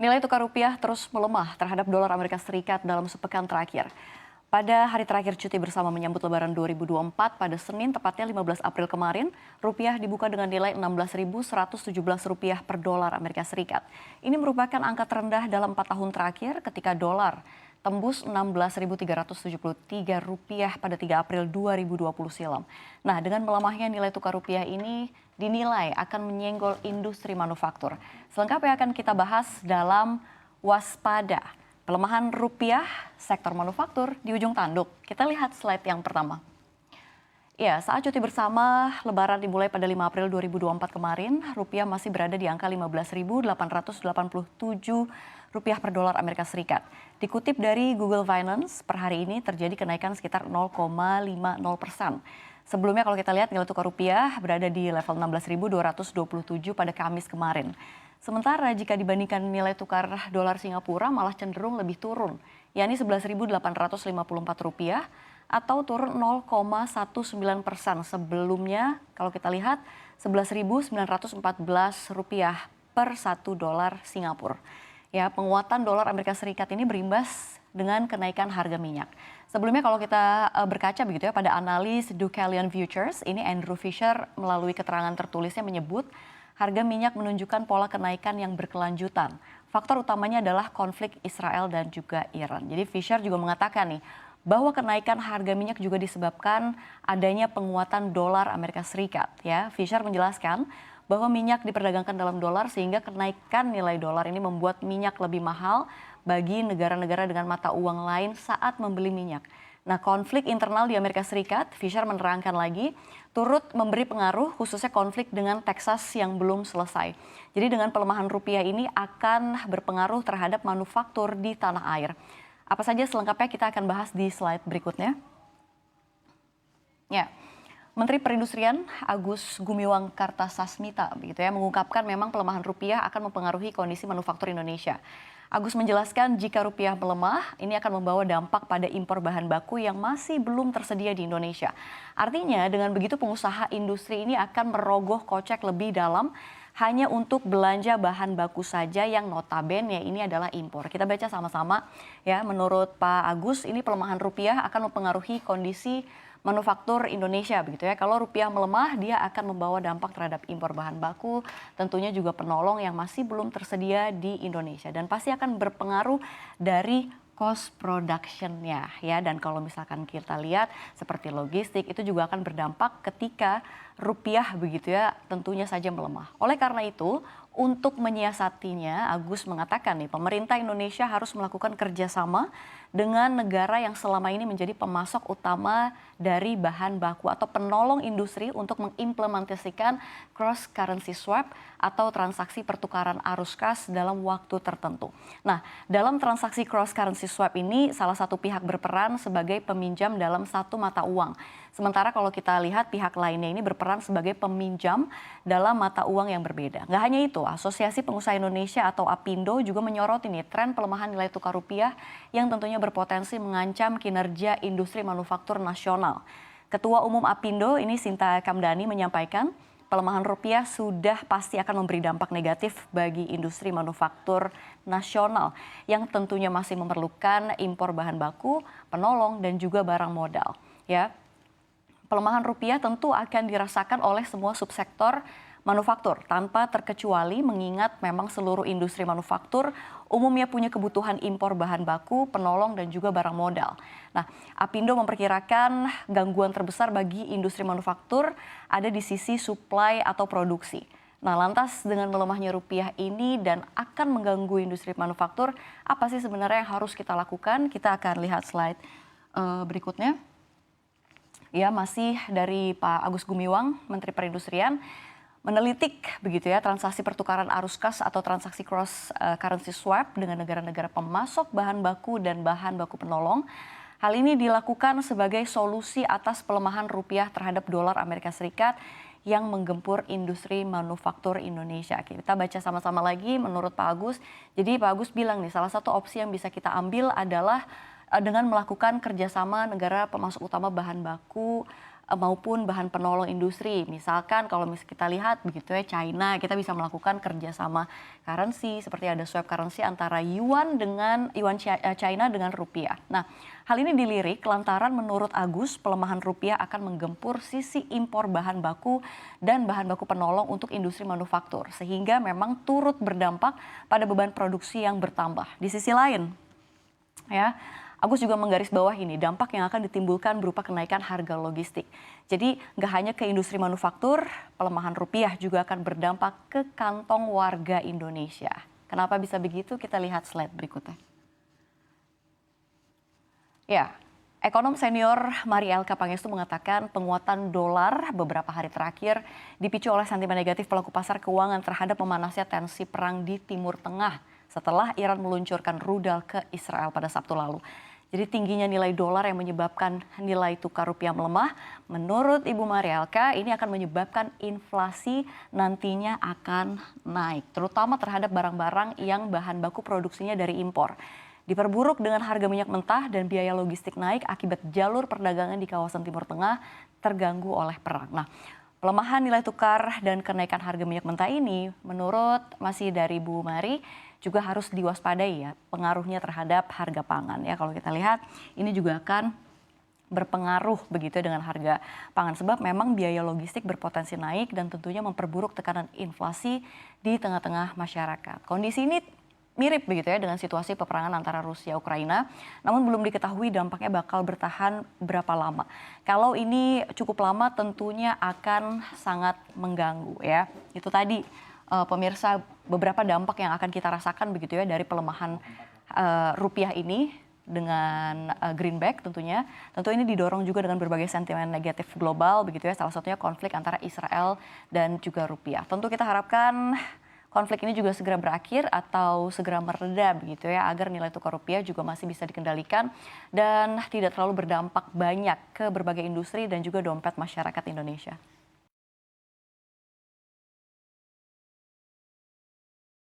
Nilai tukar rupiah terus melemah terhadap dolar Amerika Serikat dalam sepekan terakhir. Pada hari terakhir cuti bersama menyambut Lebaran 2024 pada Senin tepatnya 15 April kemarin, rupiah dibuka dengan nilai 16.117 rupiah per dolar Amerika Serikat. Ini merupakan angka terendah dalam 4 tahun terakhir ketika dolar tembus 16.373 rupiah pada 3 April 2020 silam. Nah, dengan melemahnya nilai tukar rupiah ini dinilai akan menyenggol industri manufaktur. Selengkapnya akan kita bahas dalam Waspada. Pelemahan rupiah sektor manufaktur di ujung tanduk. Kita lihat slide yang pertama. Ya, saat cuti bersama Lebaran dimulai pada 5 April 2024 kemarin, rupiah masih berada di angka 15.887 rupiah per dolar Amerika Serikat. Dikutip dari Google Finance, per hari ini terjadi kenaikan sekitar 0,50%. Sebelumnya kalau kita lihat nilai tukar rupiah berada di level 16.227 pada Kamis kemarin. Sementara jika dibandingkan nilai tukar dolar Singapura malah cenderung lebih turun, yakni 11.854 rupiah atau turun 0,19%. Sebelumnya kalau kita lihat 11.914 rupiah per 1 dolar Singapura. Ya, penguatan dolar Amerika Serikat ini berimbas dengan kenaikan harga minyak. Sebelumnya kalau kita berkaca begitu ya pada analis Deucalion Futures, ini Andrew Fisher melalui keterangan tertulisnya menyebut harga minyak menunjukkan pola kenaikan yang berkelanjutan. Faktor utamanya adalah konflik Israel dan juga Iran. Jadi Fisher juga mengatakan nih bahwa kenaikan harga minyak juga disebabkan adanya penguatan dolar Amerika Serikat. Ya, Fisher menjelaskan bahwa minyak diperdagangkan dalam dolar sehingga kenaikan nilai dolar ini membuat minyak lebih mahal bagi negara-negara dengan mata uang lain saat membeli minyak. Nah, konflik internal di Amerika Serikat, Fisher menerangkan lagi, turut memberi pengaruh khususnya konflik dengan Texas yang belum selesai. Jadi dengan pelemahan rupiah ini akan berpengaruh terhadap manufaktur di tanah air. Apa saja selengkapnya kita akan bahas di slide berikutnya. Ya. Menteri Perindustrian Agus Gumiwang Kartasasmita begitu ya mengungkapkan memang pelemahan rupiah akan mempengaruhi kondisi manufaktur Indonesia. Agus menjelaskan jika rupiah melemah, ini akan membawa dampak pada impor bahan baku yang masih belum tersedia di Indonesia. Artinya dengan begitu pengusaha industri ini akan merogoh kocek lebih dalam hanya untuk belanja bahan baku saja yang notabene ini adalah impor. Kita baca sama-sama ya, menurut Pak Agus ini pelemahan rupiah akan mempengaruhi kondisi manufaktur Indonesia begitu ya. Kalau rupiah melemah, dia akan membawa dampak terhadap impor bahan baku, tentunya juga penolong yang masih belum tersedia di Indonesia dan pasti akan berpengaruh dari cost production-nya ya. Dan kalau misalkan kita lihat seperti logistik itu juga akan berdampak ketika rupiah begitu ya tentunya saja melemah. Oleh karena itu, untuk menyiasatinya, Agus mengatakan nih pemerintah Indonesia harus melakukan kerjasama dengan negara yang selama ini menjadi pemasok utama dari bahan baku atau penolong industri untuk mengimplementasikan cross currency swap atau transaksi pertukaran arus kas dalam waktu tertentu. Nah, dalam transaksi cross currency swap ini salah satu pihak berperan sebagai peminjam dalam satu mata uang. Sementara kalau kita lihat pihak lainnya ini berperan sebagai peminjam dalam mata uang yang berbeda. Nggak hanya itu, Asosiasi Pengusaha Indonesia atau APindo juga menyoroti nih tren pelemahan nilai tukar rupiah yang tentunya berpotensi mengancam kinerja industri manufaktur nasional. Ketua Umum APindo ini Sinta Kamdani menyampaikan pelemahan rupiah sudah pasti akan memberi dampak negatif bagi industri manufaktur nasional yang tentunya masih memerlukan impor bahan baku, penolong dan juga barang modal. Ya, pelemahan rupiah tentu akan dirasakan oleh semua subsektor manufaktur tanpa terkecuali mengingat memang seluruh industri manufaktur umumnya punya kebutuhan impor bahan baku, penolong dan juga barang modal. Nah, APindo memperkirakan gangguan terbesar bagi industri manufaktur ada di sisi suplai atau produksi. Nah, lantas dengan melemahnya rupiah ini dan akan mengganggu industri manufaktur, apa sih sebenarnya yang harus kita lakukan? Kita akan lihat slide berikutnya. Ya, masih dari Pak Agus Gumiwang, Menteri Perindustrian, menelitik begitu ya transaksi pertukaran arus kas atau transaksi cross currency swap dengan negara-negara pemasok bahan baku dan bahan baku penolong. Hal ini dilakukan sebagai solusi atas pelemahan rupiah terhadap dolar Amerika Serikat yang menggempur industri manufaktur Indonesia. Kita baca sama-sama lagi menurut Pak Agus. Jadi Pak Agus bilang nih salah satu opsi yang bisa kita ambil adalah dengan melakukan kerjasama negara pemasok utama bahan baku maupun bahan penolong industri. Misalkan kalau kita lihat begitu ya, China, kita bisa melakukan kerjasama currency seperti ada swap currency antara yuan China dengan rupiah. Nah, hal ini dilirik lantaran menurut Agus pelemahan rupiah akan menggempur sisi impor bahan baku dan bahan baku penolong untuk industri manufaktur sehingga memang turut berdampak pada beban produksi yang bertambah. Di sisi lain, ya, Agus juga menggarisbawahi dampak yang akan ditimbulkan berupa kenaikan harga logistik. Jadi nggak hanya ke industri manufaktur, pelemahan rupiah juga akan berdampak ke kantong warga Indonesia. Kenapa bisa begitu? Kita lihat slide berikutnya. Ya, ekonom senior Mari Elka Pangestu mengatakan penguatan dolar beberapa hari terakhir dipicu oleh sentimen negatif pelaku pasar keuangan terhadap memanasnya tensi perang di Timur Tengah setelah Iran meluncurkan rudal ke Israel pada Sabtu lalu. Jadi tingginya nilai dolar yang menyebabkan nilai tukar rupiah melemah, menurut Ibu Mari Elka ini akan menyebabkan inflasi nantinya akan naik, terutama terhadap barang-barang yang bahan baku produksinya dari impor. Diperburuk dengan harga minyak mentah dan biaya logistik naik akibat jalur perdagangan di kawasan Timur Tengah terganggu oleh perang. Nah, pelemahan nilai tukar dan kenaikan harga minyak mentah ini menurut masih dari Bu Mari juga harus diwaspadai ya pengaruhnya terhadap harga pangan ya. Kalau kita lihat ini juga akan berpengaruh begitu dengan harga pangan sebab memang biaya logistik berpotensi naik dan tentunya memperburuk tekanan inflasi di tengah-tengah masyarakat. Kondisi ini mirip begitu ya dengan situasi peperangan antara Rusia Ukraina, namun belum diketahui dampaknya bakal bertahan berapa lama. Kalau ini cukup lama tentunya akan sangat mengganggu ya. Itu tadi pemirsa beberapa dampak yang akan kita rasakan begitu ya dari pelemahan rupiah ini dengan greenback tentunya. Tentu ini didorong juga dengan berbagai sentimen negatif global begitu ya, salah satunya konflik antara Israel dan juga rupiah. Tentu kita harapkan konflik ini juga segera berakhir atau segera mereda begitu ya agar nilai tukar rupiah juga masih bisa dikendalikan dan tidak terlalu berdampak banyak ke berbagai industri dan juga dompet masyarakat Indonesia.